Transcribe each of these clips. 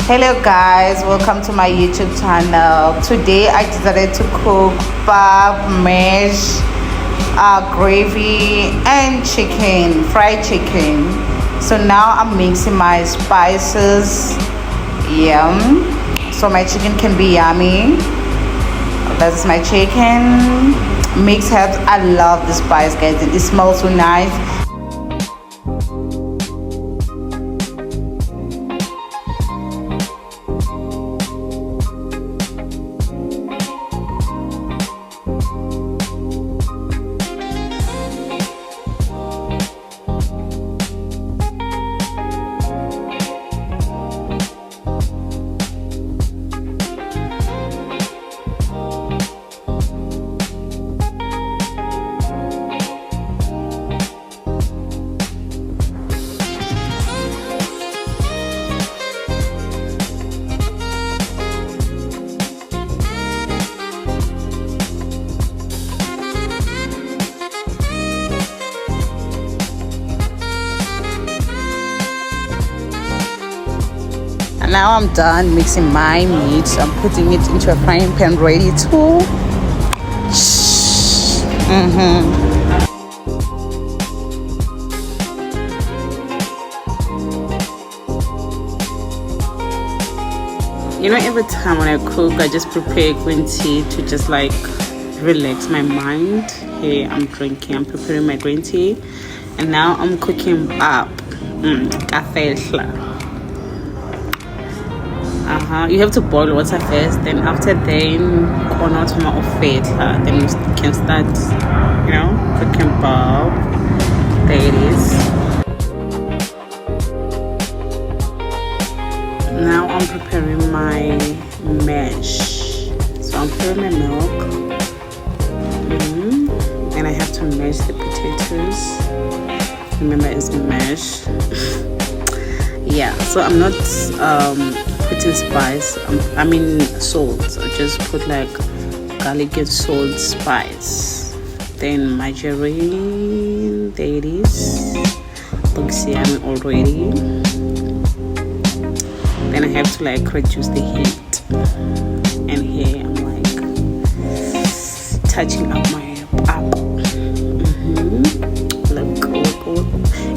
Hello guys, welcome to my YouTube channel. Today I decided to cook pap, mash, gravy and chicken, fried chicken. So now I'm mixing my spices. Yum. So my chicken can be yummy. That's my chicken. Mix herbs. I love the spice guys. It smells so nice. Now I'm done mixing my meat. I'm putting it into a frying pan ready to You know, every time when I cook, I just prepare green tea to just like relax my mind. Here I'm preparing my green tea, and now I'm cooking up kafehla. You have to boil water first, then after then then you can start, cooking pap. There it is. Now I'm preparing my mash. So I'm preparing my milk. Then I have to mash the potatoes. Remember, it's mash. Yeah, so I'm not putting spice, salt. I just put like garlic and salt, spice, then margarine. There it is. Looks yummy already. Then I have to like reduce the heat, and here I'm like touching up my Look,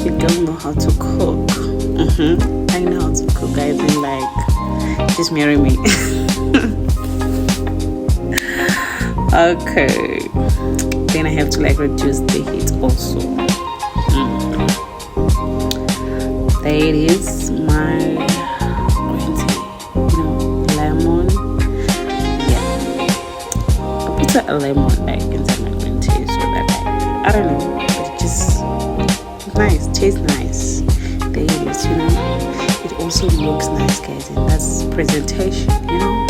you don't know how to cook. I know how to cook, guys, and like just marry me. Okay, then I have to like reduce the heat also. There it is, my green tea, lemon. Yeah, I put a lemon like inside my green tea so that I don't know, but it just nice, tastes nice. There it is, it also looks nice, guys, and that's presentation, Now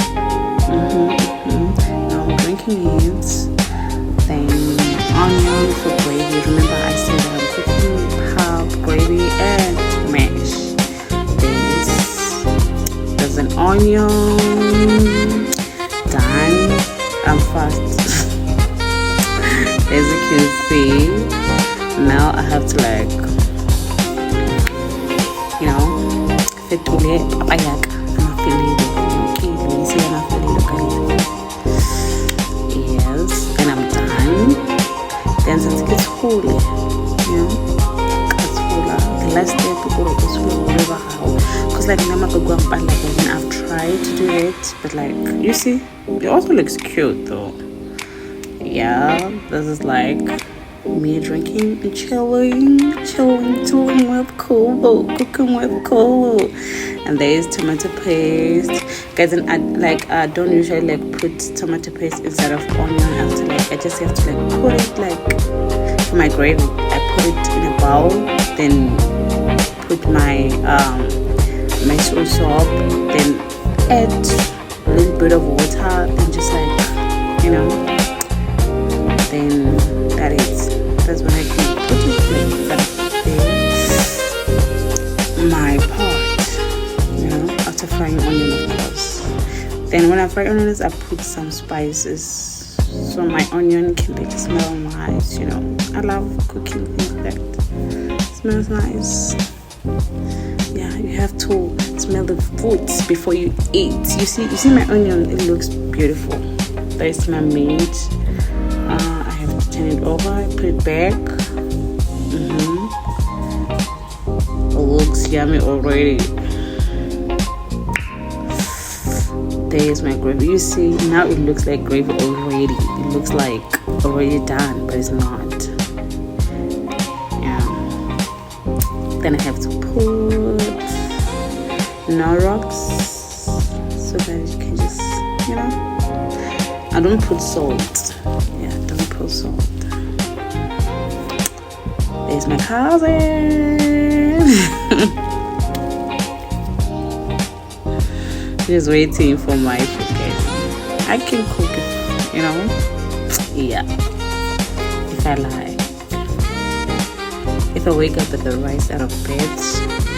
I'm drinking it. Then onion for gravy. Remember I said that I'm cooking pap, gravy and mash. There's an onion. Done. I'm fast. As you can see, now I have to like fetule papayaka amafilido. Yes, and I'm done. Then since it's holy, the last step because like when I've tried to do it, but like you see, it also looks cute though. Yeah, this is like me drinking and chilling with cool, cooking with cool. And there is tomato paste, guys. And I don't usually like put tomato paste instead of onion. I just have to like put it like for my gravy. I put it in a bowl, then put my soy sauce, then add a little bit of water, and just like then that's when I can put it like my pot, after frying onion, of course. Then when I fry onions, I put some spices so my onion can like smell nice. I love cooking things that smells nice. Yeah, you have to smell the food before you eat. You see my onion, it looks beautiful. That's my meat. I have to turn it over, I put it back. It looks yummy already. There's my gravy. You see, now it looks like gravy already. It looks like already done, but it's not. Yeah. Then I have to put Knorrox so that you can just, I don't put salt. Yeah, don't put salt. There's my cousin. She's waiting for my food, guys. I can cook it, Yeah. If I like. If I wake up with the rice out of bed,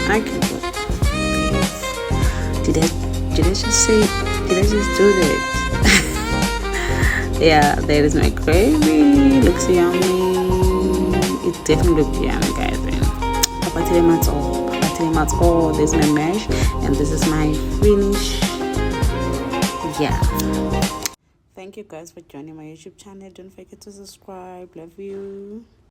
I can cook. Did I just do that? Yeah, there is my gravy. Looks yummy. It definitely looks yummy, guys. Papa Tele, there's my mash, and this is my finish. Yeah. Thank you guys for joining my YouTube channel. Don't forget to subscribe. Love you.